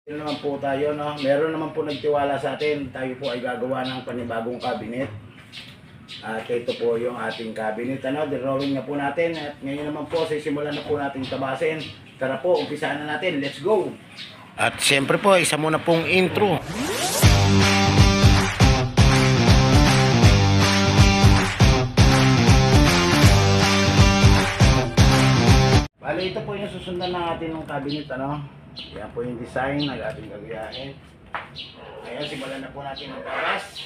Yun naman po tayo, no? Meron naman po nagtiwala sa atin. Tayo po ay gagawa ng panibagong cabinet. At ito po yung ating cabinet. Ano, drawing na po natin. At ngayon naman po, sisimulan na po natin tabasin. Tara po, umpisahan na natin. Let's go! At siyempre po, isa muna pong intro. Bali, ito po yung susundan ng ating cabinet, ano? Yan po yung design na ating gagayahin. Ngayon, simulan na po natin ang tabas.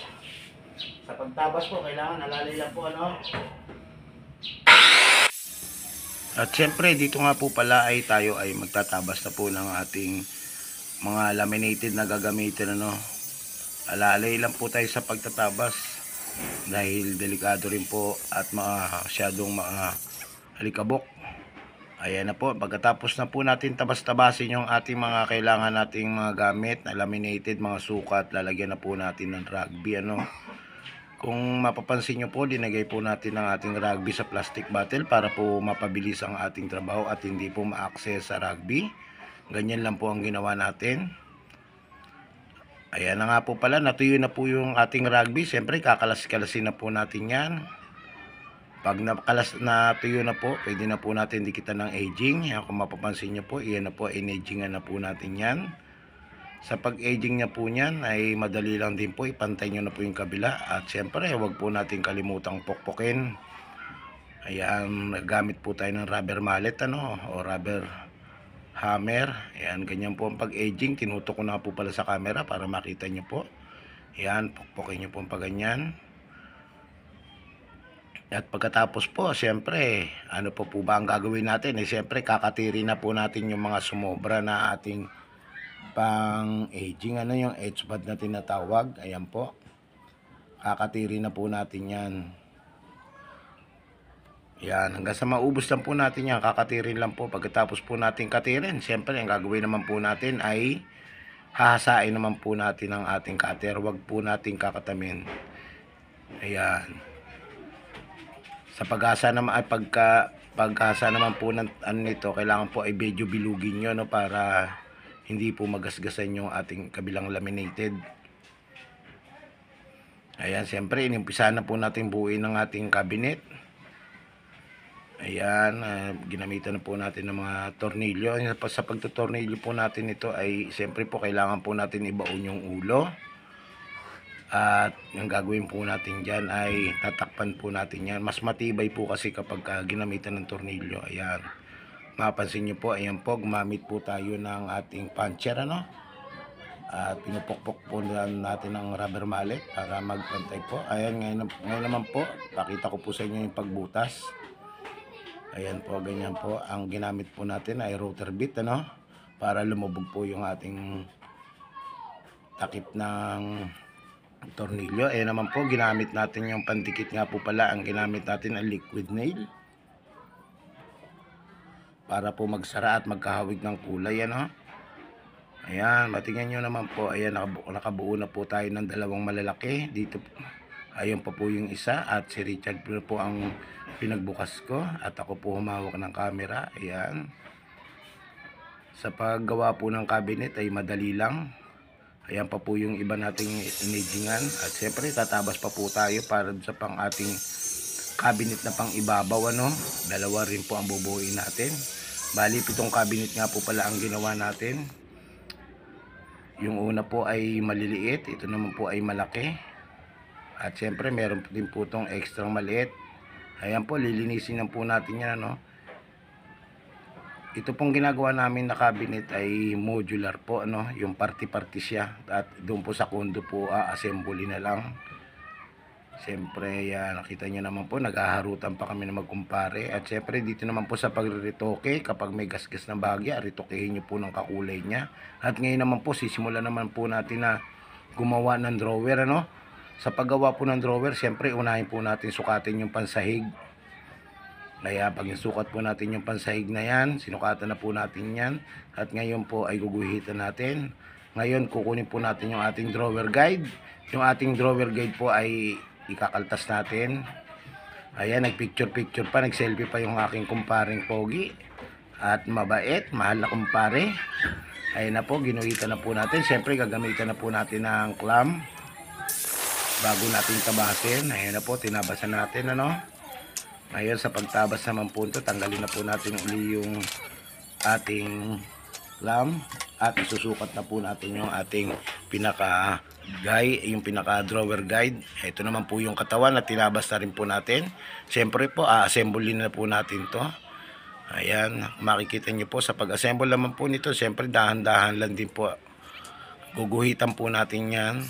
Sa pagtabas po, kailangan alalay lang po, ano? At syempre, dito nga po pala ay tayo ay magtatabas na po ng ating mga laminated na gagamitin, ano? Alalay lang po tayo sa pagtatabas dahil delikado rin po at masyadong alikabok. Ayan na po, pagkatapos na po natin tabas-tabasin yung ating mga kailangan nating mga gamit na laminated, mga sukat, lalagyan na po natin ng rugby, ano. Kung mapapansin nyo po, dinagay po natin ang ating rugby sa plastic bottle para po mapabilis ang ating trabaho at hindi po ma-access sa rugby. Ganyan lang po ang ginawa natin. Ayan na nga po pala, natuyo na po yung ating rugby. Siyempre, kakalas-kalasin na po natin yan. Pag natuyo na po, pwede na po natin dikitan ng aging. Yan, kung mapapansin nyo po, iyan na po, in-agingan na po natin yan. Sa pag-aging niya po niyan ay madali lang din po, ipantay nyo na po yung kabila. At syempre, huwag po natin kalimutang pokpokin. Ayan, gamit po tayo ng rubber mallet, ano, o rubber hammer. Ayan, ganyan po ang pag-aging. Tinutok ko na po pala sa camera para makita nyo po. Ayan, pokpokin nyo po ang paganyan. At pagkatapos po, siyempre, ano po ba ang gagawin natin? Siyempre, kakatiri na po natin yung mga sumobra na ating pang-aging. Ano yung edge pad na tinatawag? Ayan po. Kakatiri na po natin yan. Yan, hanggang sa maubos lang po natin yan. Kakatirin lang po. Pagkatapos po natin katirin, siyempre, ang gagawin naman po natin ay hahasain naman po natin ang ating cutter. Huwag po natin kakatamin. Ayan. Sa pag-asa naman ay pagkasa naman po ng ano nito, kailangan po ay medyo bilugin nyo, no, para hindi po magasgasan yung ating kabilang laminated. Ayan, siyempre inimpisahan na po natin buuin ng ating cabinet. Ayan, ginamitan na po natin ng mga tornilyo. Sa pagtutornilyo po natin ito ay siyempre po kailangan po natin ibaon yung ulo. At yung gagawin po natin dyan ay tatakpan po natin yan. Mas matibay po kasi kapag ginamitan ng tornilyo. Ayan, mapansin nyo po, ayan po, gumamit po tayo ng ating puncher, ano. At pinupokpok po natin ng rubber mallet para magpantay po. Ayan, ngayon naman po, pakita ko po sa inyo yung pagbutas. Ayan po, ganyan po. Ang ginamit po natin ay rotor bit, ano, para lumubog po yung ating takip ng tornilyo. Ayan naman po, ginamit natin yung pandikit nga po pala. Ang ginamit natin ay liquid nail para po magsara at magkahawig ng kulay, ano. Ayan, matingnan nyo naman po. Ayan, nakabuo na po tayo ng dalawang malalaki. Dito, ayun pa po yung isa. At si Richard po ang pinagbukas ko. At ako po humawak ng camera. Ayan. Sa paggawa po ng cabinet ay madali lang. Ayan pa po yung iba nating inigingan. At siyempre, tatabas pa po tayo para sa pang ating cabinet na pang ibabaw, ano. Dalawa rin po ang bubuuin natin. Bali, 7 cabinet nga po pala ang ginawa natin. Yung una po ay maliliit. Ito naman po ay malaki. At siyempre, meron din po itong extra maliit. Ayan po, lilinisin lang po natin yan, ano. Ito pong ginagawa namin na cabinet ay modular po, ano, yung party-party siya. At doon po sa kondo po, assembly na lang. Siyempre, yan, nakita nyo naman po, naghaharutan pa kami na magkumpare. At siyempre, dito naman po sa pagre-retoke, kapag may gasgas na bahagya, retokehin nyo po ng kakulay niya. At ngayon naman po, sisimula naman po natin na gumawa ng drawer, ano. Sa paggawa po ng drawer, siyempre, unahin po natin sukatin yung pansahig. Kaya pag sukat po natin yung pansahig na yan, sinukatan na po natin yan. At ngayon po ay guguhitan natin. Ngayon kukunin po natin yung ating drawer guide. Yung ating drawer guide po ay ikakaltas natin. Ayan, nagpicture-picture pa, nagselfie pa yung aking kumparing pogi. At mabait, mahal na kumpare. Ayan na po, ginuhitan na po natin. Siyempre, gagamitan na po natin ng clamp bago natin tabasin. Ayan na po, tinabasan natin, ano. Ngayon, sa pagtabas naman po ito, tanggalin na po natin uli yung ating clamp at isusukat na po natin yung ating pinaka guide, yung pinaka drawer guide. Ito naman po yung katawan na tinabas na rin po natin. Siyempre po, assemble na po natin to. Ayan, makikita nyo po sa pag-assemble naman po nito, siyempre dahan-dahan lang din po. Guguhitan po natin yan.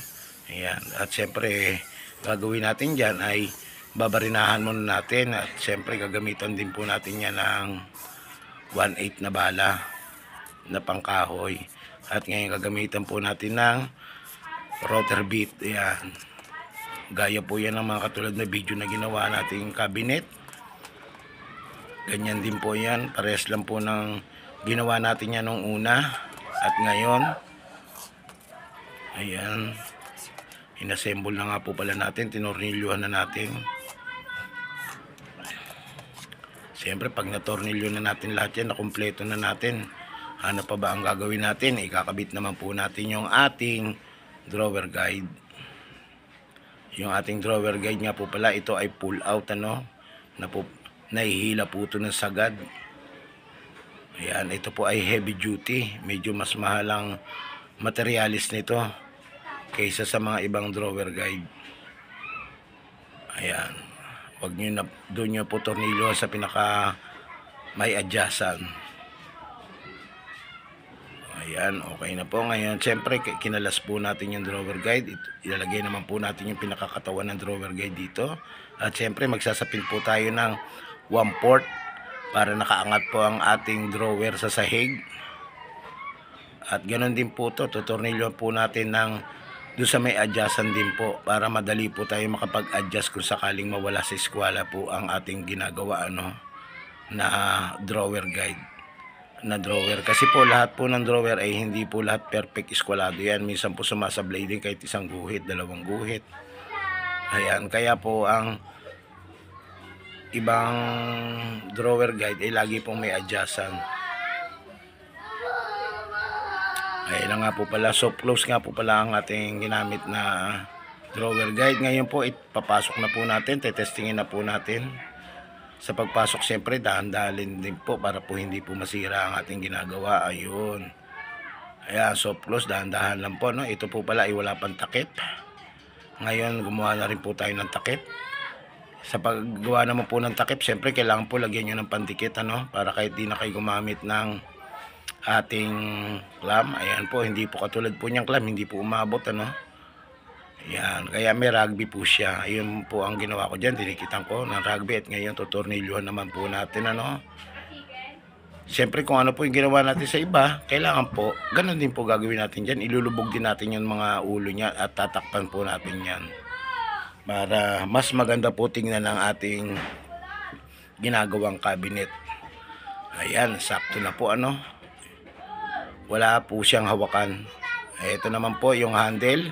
Ayan, at siyempre gagawin natin dyan ay babarinahan muna natin. At siyempre gagamitan din po natin yan ng 1/8 na bala na pangkahoy. At ngayon gagamitan po natin ng rotor bit. Ayan, gaya po yan ng mga katulad na video na ginawa nating cabinet. Ganyan din po yan. Parehas lang po ng ginawa natin yan nung una. At ngayon, ayan, inassemble na nga po pala natin. Tinornilyuhan na natin. Siyempre, pag natornilyo na natin lahat yan, nakumpleto na natin. Ano pa ba ang gagawin natin? Ikakabit naman po natin yung ating drawer guide. Yung ating drawer guide nga po pala, ito ay pull out, ano, nahihila po ito ng sagad. Ayan, ito po ay heavy duty. Medyo mas mahal ang materialis nito kaysa sa mga ibang drawer guide. Ayan, wag nyo na, doon nyo po tornilyo sa pinaka may adjustan. Ayan, okay na po. Ngayon, siyempre, kinalas po natin yung drawer guide. Ilalagay naman po natin yung pinakakatawan ng drawer guide dito. At siyempre, magsasapin po tayo ng 1/4 para nakaangat po ang ating drawer sa sahig. At ganoon din po to, tutornilyo po natin ng doon sa may adjustan din po para madali po tayo makapag-adjust kung sakaling mawala sa eskwela po ang ating ginagawa, ano, na drawer guide na drawer. Kasi po lahat po ng drawer ay hindi po lahat perfect eskwalado yan. Minsan po sumasablay din kahit isang guhit, dalawang guhit. Ayan, kaya po ang ibang drawer guide ay lagi pong may adjustan. Ayan nga po pala, soft close nga po pala ang ating ginamit na drawer guide. Ngayon po, ipapasok na po natin, tetestingin na po natin. Sa pagpasok, siyempre, dahan-dahan din po para po hindi po masira ang ating ginagawa. Ayun. Ayan, soft close, dahan-dahan lang po, no? Ito po pala ay wala pang takip. Ngayon, gumawa na rin po tayo ng takip. Sa paggawa naman po ng takip, siyempre, kailangan po lagyan nyo ng pandikit, ano? Para kahit di na kayo gumamit ng ating clamp. Ayan po, hindi po katulad po niyang clamp, hindi po umabot, ano? Ayan, kaya may rugby po siya. Ayun po ang ginawa ko dyan, dinikitan ko ng rugby. At ngayon, tutornilyuhan naman po natin, ano? Siyempre, kung ano po yung ginawa natin sa iba, kailangan po, ganun din po gagawin natin dyan. Ilulubog din natin yung mga ulo niya at tatakpan po natin yan. Para mas maganda po tingnan ng ating ginagawang cabinet. Ayan, sakto na po, ano? Wala po siyang hawakan. Ito naman po yung handle.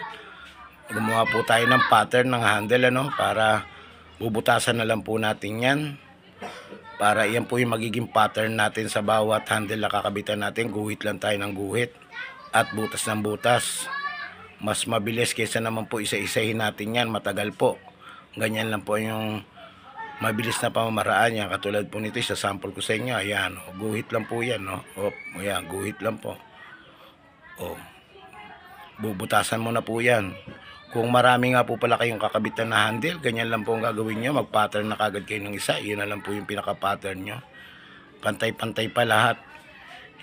Gumawa po tayo ng pattern ng handle, ano? Para bubutasan na lang po natin yan. Para yan po yung magiging pattern natin sa bawat handle na kakabitan natin. Guhit lang tayo ng guhit at butas ng butas. Mas mabilis kaysa naman po isa-isahin natin yan. Matagal po. Ganyan lang po yung mabilis na pamamaraan yan. Katulad po nito, sa sample ko sa inyo. Ayan, guhit lang po yan, no? Ayan, guhit lang po. Bubutasan mo na po yan. Kung marami nga po pala kayong kakabitan na handle, ganyan lang po ang gagawin nyo. Mag-pattern na kagad kayo ng isa. Yun na lang po yung pinaka-pattern nyo. Pantay-pantay pa lahat.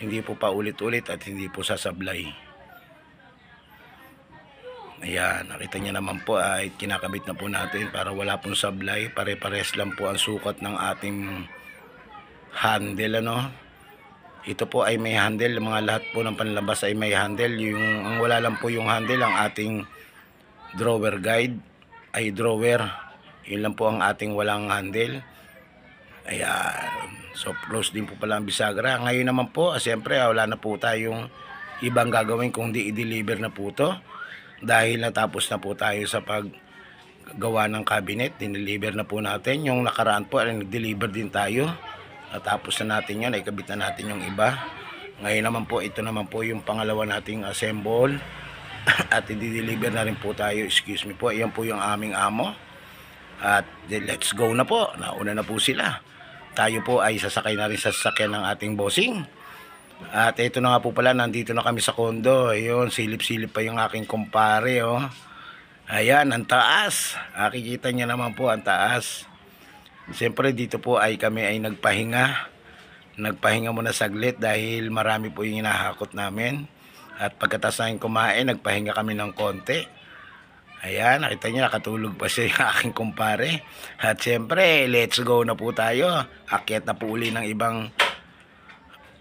Hindi po pa ulit-ulit at hindi po sasablay. Ayan, nakita nyo naman po ay kinakabit na po natin para wala pong sablay. Pare-pares lang po ang sukat ng ating handle, ano. Ito po ay may handle. Mga lahat po ng panlabas ay may handle. Ang wala lang po yung handle, ang ating drawer guide ay drawer. Yun lang po ang ating walang handle. Ayan, so close din po pala ang bisagra. Ngayon naman po, siyempre wala na po tayong ibang gagawin kung di i-deliver na po to. Dahil natapos na po tayo sa paggawa ng cabinet, dineliver na po natin. Yung nakaraan po ay nag-deliver din tayo. Natapos na natin yun, ikabit na natin yung iba. Ngayon naman po, ito naman po yung pangalawa nating assemble. At i-deliver na rin po tayo. Excuse me po. Ayan po yung aming amo. At let's go na po. Nauna na po sila. Tayo po ay sasakay na rin sa sasakyan ng ating bossing. At ito na nga po pala, nandito na kami sa kondo. Ayun, silip-silip pa yung aking kumpare, oh. Ayan, ang taas. Nakikita niya naman po ang taas. Siyempre dito po ay kami ay nagpahinga. Nagpahinga muna saglit dahil marami po yung hinahakot namin. At pagkatapos namin kumain, nagpahinga kami ng konti. Ayan, nakita niyo, nakatulog pa siya yung aking kumpare. At siyempre, let's go na po tayo. Akyat na po uli ng ibang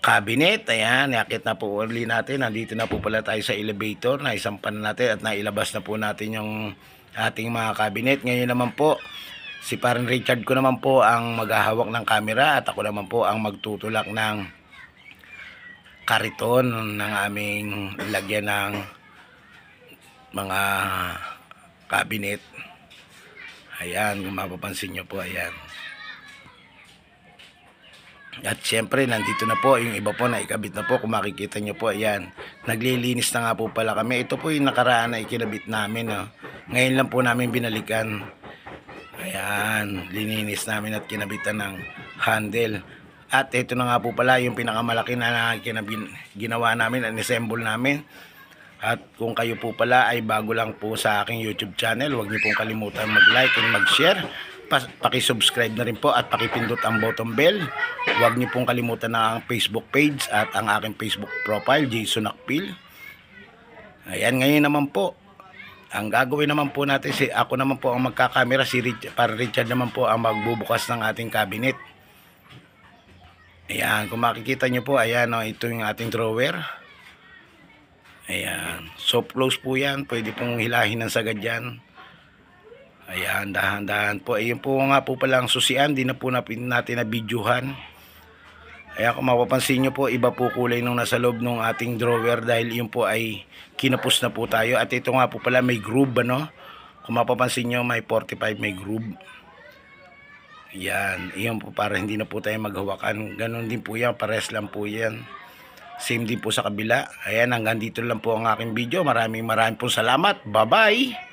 cabinet. Ayan, akit na po uli natin. Nandito na po pala tayo sa elevator. Naisampan natin at nailabas na po natin yung ating mga cabinet. Ngayon naman po, si Parang Richard ko naman po ang maghahawak ng camera at ako naman po ang magtutulak ng kariton ng aming lagyan ng mga cabinet. Ayan, kung mapapansin nyo po, ayan. At syempre, nandito na po yung iba po na ikabit na po. Kung makikita nyo po, ayan. Naglilinis na nga po pala kami. Ito po yung nakaraan na ikinabit namin. Oh. Ngayon lang po namin binalikan. Ayan, lininis namin at kinabitan ng handle. At ito na nga po pala yung pinakamalaki na ginawa namin, an-assemble namin. At kung kayo po pala ay bago lang po sa aking YouTube channel, huwag niyo pong kalimutan mag-like and mag-share. Paki-subscribe na rin po at pakipindot ang button bell. Huwag niyo pong kalimutan na ang Facebook page at ang aking Facebook profile, Jason Akpil. Ayan, ngayon naman po, ang gagawin naman po natin, ako naman po ang magkakamera, para Richard naman po ang magbubukas ng ating cabinet. Ayan, kung makikita nyo po, ayan, oh, ito yung ating drawer. Ayan, soft close po yan, pwede pong hilahin ng sagad yan. Ayan, dahan-dahan po. Ayun po nga po palang susian, di na po natin na videohan. Ayan, kung mapapansin nyo po, iba po kulay nung nasa loob ng ating drawer dahil yun po ay kinapos na po tayo. At ito nga po pala may groove, ano? Kung mapapansin nyo, may 45, may groove. Yan, iyon po para hindi na po tayo maghawakan. Ganon din po yan, pares lang po yan. Same din po sa kabila. Ayan, hanggang dito lang po ang aking video. Maraming pong salamat. Bye-bye!